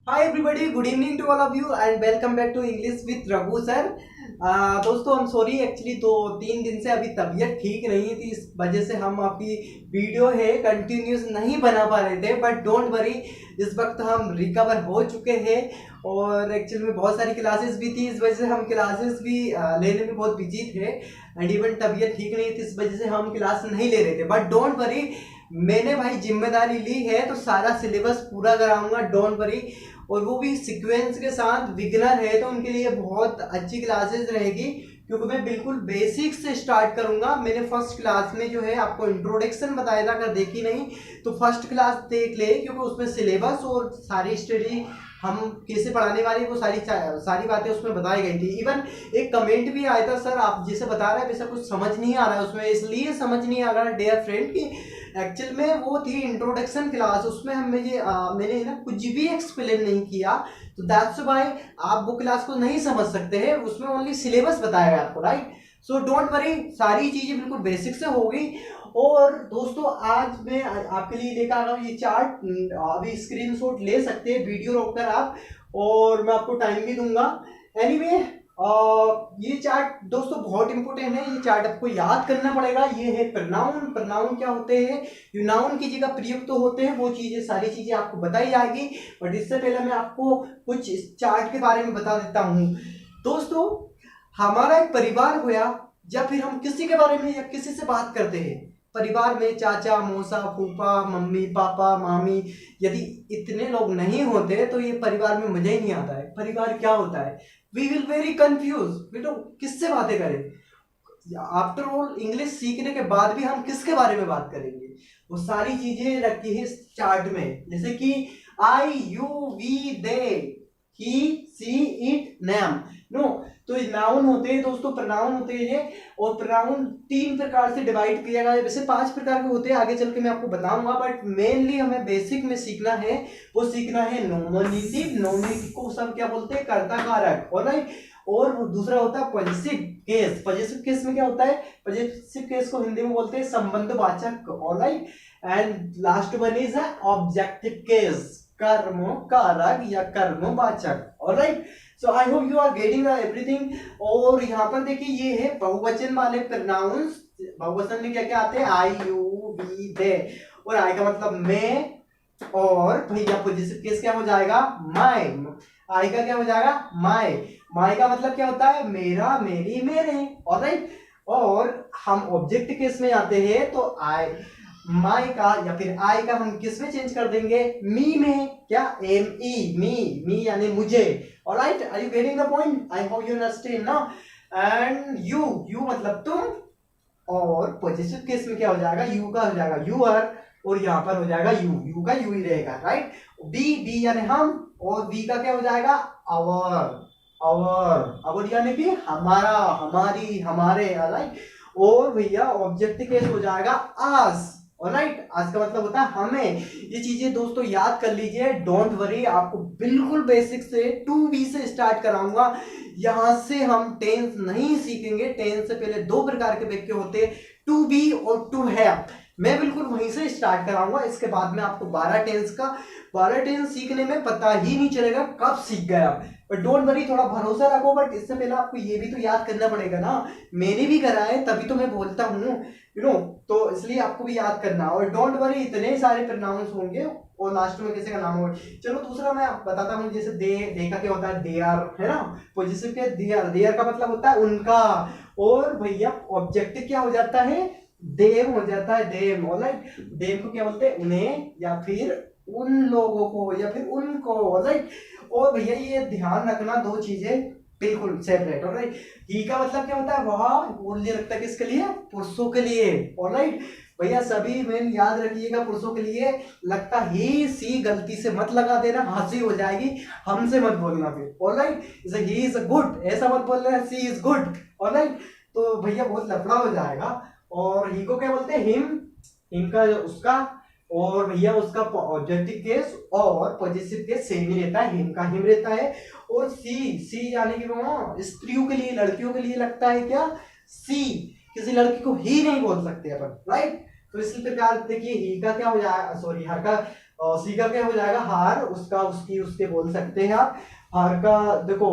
Hi everybody, good evening to all of you and welcome back to English with Raghu sir. दोस्तों हम sorry, actually 2-3 दिन से अभी तबीयत ठीक नहीं थी, इस वजह से हम आपकी वीडियो है कंटिन्यूस नहीं बना पा रहे थे। बट डोंट वरी, इस वक्त हम रिकवर हो चुके हैं और एक्चुअली में बहुत सारी क्लासेस भी थी, इस वजह से हम क्लासेस भी लेने में बहुत बिजी थे एंड इवन तबीयत ठीक नहीं थी, इस वजह से हम क्लास नहीं ले रहे थे। बट डोंट वरी, मैंने भाई जिम्मेदारी ली है तो सारा सिलेबस पूरा कराऊंगा, डोंट वरी। और वो भी सीक्वेंस के साथ। बिगिनर है तो उनके लिए बहुत अच्छी क्लासेस रहेगी, क्योंकि मैं बिल्कुल बेसिक से स्टार्ट करूंगा। मैंने फर्स्ट क्लास में जो है आपको इंट्रोडक्शन बताया था, अगर देखी नहीं तो फर्स्ट क्लास देख ले, क्योंकि उसमें सिलेबस और सारी स्टडी हम कैसे पढ़ाने वाले वो सारी बातें उसमें बताई गई थी। इवन एक कमेंट भी आया था, सर आप जैसे बता रहे हैं वैसा कुछ समझ नहीं आ रहा है उसमें, इसलिए समझ नहीं आ रहा है डियर फ्रेंड कि एक्चुअल में वो थी इंट्रोडक्शन क्लास, उसमें मैंने ना कुछ भी एक्सप्लेन नहीं किया, तो दैट्स व्हाई आप वो क्लास को नहीं समझ सकते हैं। उसमें ओनली सिलेबस बताया गया आपको, राइट। सो डोंट वरी, सारी चीजें बिल्कुल बेसिक से होगी। और दोस्तों आज मैं आपके लिए लेकर आ रहा हूँ ये चार्ट, अभी स्क्रीनशॉट ले सकते हैं वीडियो रोककर आप, और मैं आपको टाइम भी दूंगा। एनीवे ये चार्ट दोस्तों बहुत इंपॉर्टेंट है, ये चार्ट आपको याद करना पड़ेगा। ये है प्रनाउन। प्रनाउन क्या होते हैं, यूनाउन की जगह प्रयुक्त तो होते हैं, वो चीजें सारी चीजें आपको बताई जाएगी। बट इससे पहले मैं आपको कुछ इस चार्ट के बारे में बता देता हूँ। दोस्तों हमारा एक परिवार होया, या फिर हम किसी के बारे में या किसी से बात करते हैं, परिवार में चाचा मौसा फूफा मम्मी पापा मामी, यदि इतने लोग नहीं होते तो ये परिवार में मजा ही नहीं आता है। परिवार क्या होता है, वी विल वेरी कंफ्यूज, बेटो किससे बातें करें। आफ्टर ऑल इंग्लिश सीखने के बाद भी हम किसके बारे में बात करेंगे, वो सारी चीजें रखी है इस चार्ट में। जैसे कि I you we they he she it name no, तो नाउन होते हैं दोस्तों, प्रनाउन होते हैं ये। और प्रनाउन 3 प्रकार से डिवाइड किया गया है, वैसे 5 प्रकार के होते हैं, आगे चल के मैं आपको बताऊंगा। बट मेनली हमें बेसिक में सीखना है, वो सीखना है नॉमिनेटिव। नॉमिनेटिव को सब क्या बोलते हैं, कर्ता कारक, ऑलराइट। और दूसरा होता है पॉजिटिव केस। पॉजिटिव केस में क्या होता है, पॉजिटिव केस को हिंदी में बोलते हैं संबंधवाचक, alright. And last one is objective case, कर्म कारक या कर्मवाचक, alright. So I hope you are getting everything. और यहाँ पर देखिए ये है बहुवचन वाले प्रोनाउंस। बहुवचन में क्या क्या आते हैं, आई यू वी दे, और आई का मतलब मैं, और भैया पॉजिटिव केस क्या हो जाएगा, माय। आई का क्या हो जाएगा, माय। माय का मतलब क्या होता है, मेरा मेरी मेरे, ऑलराइट। और हम ऑब्जेक्ट केस में आते हैं तो आई माई का या फिर आई का हम किस में चेंज कर देंगे, मी में, क्या एम ई, मी यानी मुझे, alright. Are you getting the point, I hope you understand now. And you मतलब तुम, और पॉजिटिव केस में क्या हो जाएगा, यू का हो जाएगा यूर, और यहाँ पर हो जाएगा यू का यू ही रहेगा, राइट। बी यानी हम, और वी का क्या हो जाएगा, अवर यानी कि हमारा हमारी हमारे, राइट। और भैया ऑब्जेक्ट केस हो जाएगा आस, ऑलराइट। आज का मतलब होता है हमें। ये चीजें दोस्तों याद कर लीजिए, डोंट वरी, आपको बिल्कुल बेसिक से 2B से स्टार्ट कराऊंगा। यहां से हम टेंस नहीं सीखेंगे। टेंस से पहले 2 प्रकार के वाक्य होते हैं, टू बी और टू हैव। मैं बिल्कुल वहीं से स्टार्ट कराऊंगा। इसके बाद में आपको 12 टेंस सीखने में पता ही नहीं चलेगा कब सीख गए आप। बट डोंट वरी, थोड़ा भरोसा रखो। बट इससे पहले आपको ये भी तो याद करना पड़ेगा ना, मैंने भी करा है तभी तो मैं बोलता हूँ, यू नो, तो इसलिए आपको भी याद करना। और डोंट वरी, इतने सारे प्रोनाउंस होंगे और लास्ट में किसी का नाम होगा। चलो दूसरा मैं बताता हूँ, जैसे दे का क्या होता है, देयर, है ना। पॉजिटिव के देयर का मतलब होता है उनका, और भैया ऑब्जेक्टिव क्या हो जाता है, देम हो जाता है, देम, ऑलराइट। देम को क्या बोलते हैं, उन्हें या फिर उन लोगों को या फिर उनको, ऑलराइट। और भैया ये ध्यान रखना, 2 चीजें बिल्कुल सेपरेट, ऑलराइट। ही का मतलब क्या होता है, वह बोलने लगता है किसके लिए, पुरुषों के लिए, ऑलराइट। भैया सभी में याद रखिएगा, पुरुषों के लिए लगता ही सी गलती से मत लगा देना, हंसी हो जाएगी, हमसे मत बोलना फिर, ऑलराइट। जैसे ही इज गुड ऐसा मत बोलना, सी इज गुड, ऑलराइट, तो भैया बहुत लफड़ा हो जाएगा। और ही को क्या बोलते हैं, हिम का उसका, और भैया उसका ऑब्जेक्टिव केस और पॉजिटिव केस सेम ही रहता है, हिम का हिम रहता है। और सी यानी कि स्त्रियों के लिए, लड़कियों के लिए लगता है क्या, सी। किसी लड़की को ही नहीं बोल सकते अपन, राइट। तो इसी प्रकार देखिए ही का क्या हो जाएगा, सॉरी हर का और सी का क्या हो जाएगा, हार, उसका, उसकी, उसके बोल सकते हैं आप। हर का देखो,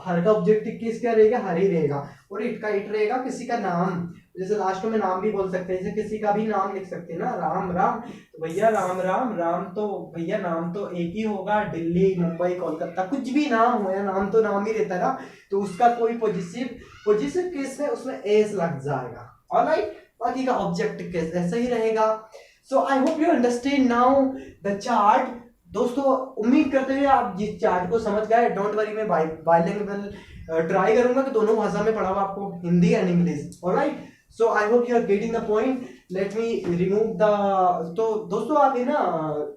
हर का ऑब्जेक्टिव किस क्या रहेगा, हर ही रहेगा। और इट का इट रहेगा किसी का नाम, जैसे लास्ट में नाम भी बोल सकते हैं, जैसे किसी का भी नाम लिख सकते हैं ना, राम राम, तो भैया राम राम राम, तो भैया नाम तो एक ही होगा, दिल्ली मुंबई कोलकाता कुछ भी नाम हो, या नाम तो नाम ही रहता है ना, तो उसका कोई पॉजिटिव पॉजिटिव केस में उसमें एस लग जाएगा। ऑलराइट, बाकी का ऑब्जेक्टिव केस ऐसा ही रहेगा। So I hope you understand now the chart. दोस्तों उम्मीद करते हैं आप जिस चार्ट को समझ गए। डोंट वरी, मैं बाइलिंगुअल ट्राई करूंगा कि दोनों भाषा में पढ़ाऊं आपको, Hindi and English. Alright, so I hope you are getting the point. Let me remove the, तो दोस्तों आप ये ना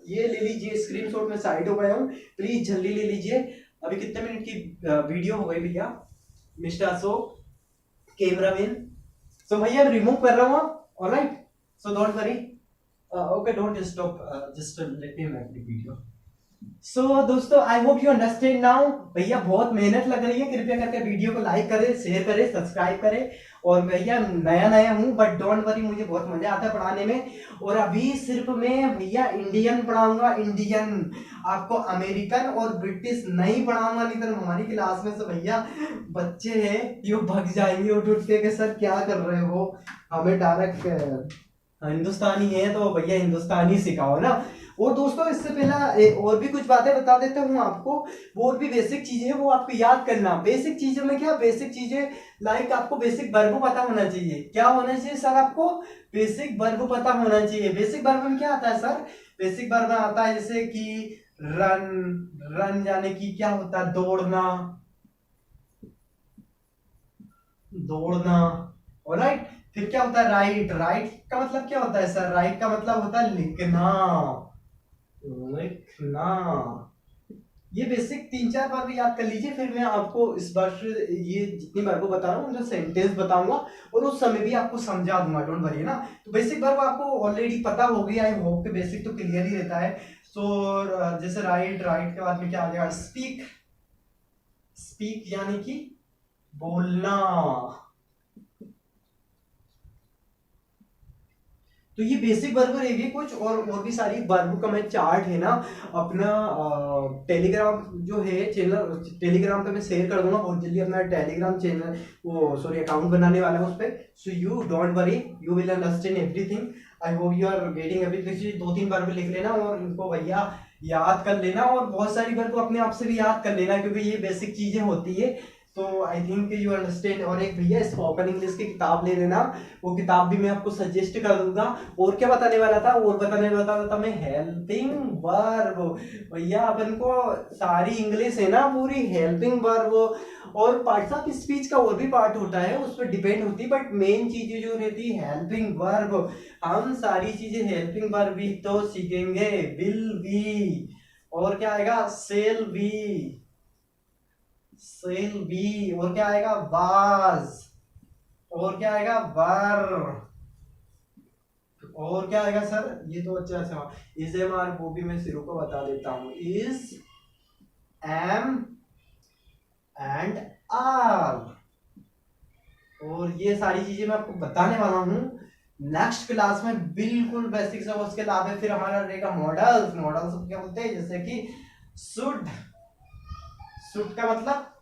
ये ले लीजिए स्क्रीनशॉट में साइड हो गया हूँ, प्लीज जल्दी ले लीजिए। अभी कितने मिनट की वीडियो हो गई भैया, मिस्टर अशोक कैमरामैन। सो भैया रिमूव कर रहा हूँ। Alright, so don't worry, okay, don't stop, just let me make the video. सो दोस्तों आई होप यू अंडरस्टैंड नाउ। भैया बहुत मेहनत लग रही है, कृपया करके वीडियो को लाइक करें, शेयर करें, सब्सक्राइब करें। और भैया नया नया हूं, बट डोंट वरी, मुझे बहुत मजा आता है पढ़ाने में। और अभी सिर्फ मैं भैया इंडियन पढ़ाऊंगा, इंडियन, आपको अमेरिकन और ब्रिटिश नहीं पढ़ाऊंगा, नहीं तो हमारी क्लास में से भैया बच्चे हैं ये भग जाएंगे उठ उठ के सर क्या कर रहे हो, हमें डायरेक्ट हिंदुस्तानी है तो भैया हिंदुस्तानी सिखाओ ना। और दोस्तों इससे पहला और भी कुछ बातें बता देता हूँ आपको, वो और भी बेसिक चीजें हैं वो आपको याद करना। बेसिक चीजों में क्या, बेसिक चीजें लाइक आपको बेसिक वर्ब पता होना चाहिए। क्या होना चाहिए सर, आपको बेसिक वर्ब पता होना चाहिए। बेसिक वर्ब में क्या आता है सर, बेसिक वर्ब में आता है जैसे कि रन, रन यानी कि क्या होता है, दौड़ना, दौड़ना। ऑलराइट, फिर क्या होता है राइट, राइट का मतलब क्या होता है सर, राइट का मतलब होता है लिखना, लिखना। ये बेसिक तीन चार बार भी याद कर लीजिए, फिर मैं आपको इस बार ये जितनी बार को बता रहा हूँ उनका सेंटेंस बताऊंगा और उस समय भी आपको समझा दूंगा, डोंट वरी ना। तो बेसिक वर्ब आपको ऑलरेडी पता हो गया, आई होप कि बेसिक तो क्लियर ही रहता है। सो जैसे राइट, राइट के बाद में क्या आ जाएगा, स्पीक, स्पीक यानी कि बोलना। तो ये बेसिक वर्ब रहेगी कुछ, और भी सारी वर्ब का मैं चार्ट है ना अपना टेलीग्राम जो है चैनल, टेलीग्राम पे मैं शेयर कर दूंगा बहुत जल्दी, अपना टेलीग्राम चैनल वो सॉरी अकाउंट बनाने वाला है उस पर। So you don't worry, you will understand everything. I hope you are getting everything. दो तीन बार भी लिख लेना और इनको भैया याद कर लेना, और बहुत सारी वर्ब अपने आप से भी याद कर लेना, क्योंकि ये बेसिक चीजें होती है। तो आई थिंक यू अंडरस्टैंड। और एक भैया स्पोकन इंग्लिश की किताब ले लेना, वो किताब भी मैं आपको सजेस्ट कर दूंगा। और क्या बताने वाला था, और बताने वाला था मैं हेल्पिंग वर्ब। भैया अपन को सारी इंग्लिश है ना पूरी हेल्पिंग वर्ब, और पार्ट्स ऑफ स्पीच का और भी पार्ट होता है, उस पर डिपेंड होती है, बट मेन चीजें जो रहती है हेल्पिंग वर्ब। हम सारी चीजें हेल्पिंग वर्ब भी तो सीखेंगे, विल बी, और क्या आएगा, सेल बी, सेल बी, और क्या आएगा, वाज, और क्या आएगा, वर, और क्या आएगा सर, ये तो अच्छा अच्छा, इज एम आर, वो भी मैं सिरों को बता देता हूं, इज एम एंड आर। और ये सारी चीजें मैं आपको बताने वाला हूं नेक्स्ट क्लास में, बिल्कुल बेसिक सब। उसके अलावा फिर हमारा रहेगा मॉडल्स, मॉडल्स क्या बोलते हैं, जैसे कि शुड, शुड का मतलब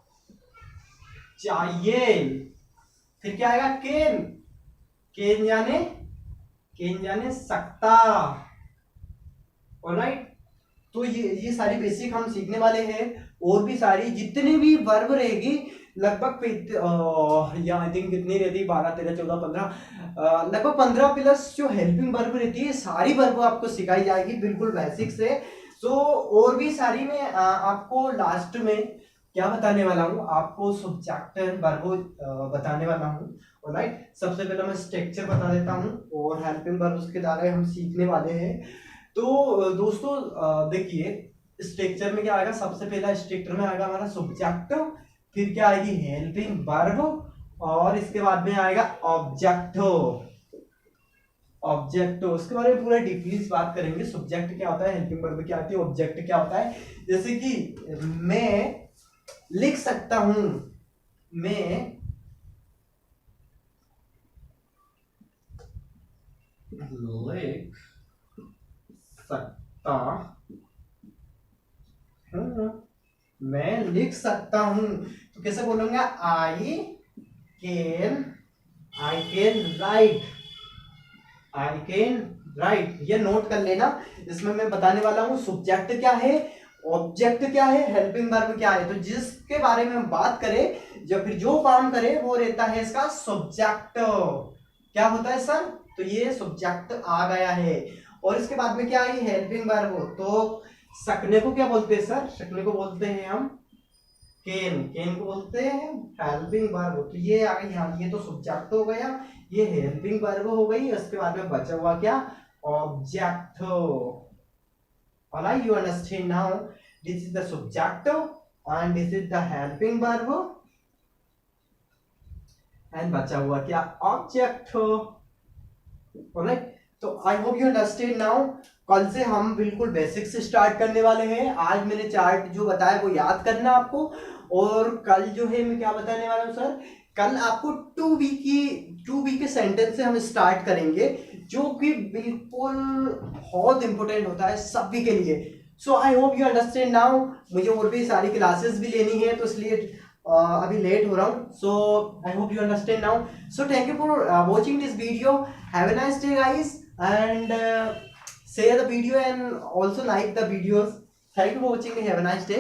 चाहिए। फिर क्या आएगा, केन, केन यानी, केन यानी सकता। ऑलराइट, तो ये सारी बेसिक हम सीखने वाले हैं। और भी सारी जितनी भी वर्ब रहेगी लगभग या आई थिंक कितनी रहती है, 12 13 14 15, लगभग 15 प्लस जो हेल्पिंग वर्ब रहती है, सारी वर्ब आपको सिखाई जाएगी बिल्कुल बेसिक से। सो और भी सारी मैं आपको लास्ट में क्या बताने वाला हूँ, आपको सब्जेक्ट वर्ब बताने वाला हूँ। ऑलराइट, सबसे पहले मैं स्ट्रक्चर बता देता हूँ और हेल्पिंग वर्ब उसके द्वारा हम सीखने वाले हैं। तो दोस्तों देखिए स्ट्रक्चर में क्या आएगा, सबसे पहला स्ट्रक्चर में आएगा हमारा सब्जेक्ट, फिर क्या आएगी हेल्पिंग वर्ब, और इसके बाद में आएगा ऑब्जेक्ट, ऑब्जेक्ट। उसके बारे में पूरा डीपली बात करेंगे, सब्जेक्ट क्या होता है, हेल्पिंग वर्ब क्या होती है, ऑब्जेक्ट क्या होता है। जैसे कि मैं लिख सकता हूं, मैं लिख सकता सकता हूँ, मैं लिख सकता हूँ। तो कैसे बोलूंगा? I can write, I can write. ये नोट कर लेना। इसमें मैं बताने वाला हूँ सब्जेक्ट क्या है, ऑब्जेक्ट क्या है, हेल्पिंग वर्ब क्या है। तो जिसके बारे में हम बात करें, जब फिर जो काम करे वो रहता है इसका सब्जेक्ट। क्या होता है सर? तो ये सब्जेक्ट आ गया है। और इसके बाद में क्या आई? Helping verb. तो सकने को क्या बोलते हैं सर? सकने को बोलते हैं हम केन, केन को बोलते हैं हेल्पिंग वर्ब। तो ये आ गई यहाँ, ये तो सब्जेक्ट हो गया, ये हेल्पिंग वर्ब हो गई। उसके बाद में बचा हुआ क्या? Object. Alright, you understand now? This is the subject and this is the helping verb and बचा हुआ क्या? Object. Alright, तो आई होप यू अंडरस्टैंड नाउ। कल से हम बिल्कुल बेसिक से स्टार्ट करने वाले हैं। आज मैंने चार्ट जो बताया वो याद करना आपको। और कल जो है मैं क्या बताने वाला हूँ सर? कल आपको टू वी के सेंटेंस से हम स्टार्ट करेंगे, जो कि बिल्कुल बहुत इंपॉर्टेंट होता है सभी के लिए। So I hope you understand now. मुझे और भी सारी क्लासेस भी लेनी है, तो इसलिए अभी लेट हो रहा हूँ। So I hope you understand now. So thank you for watching this video. Have a nice day guys, and share the video and also like the videos. Thank you for watching. Have a nice day.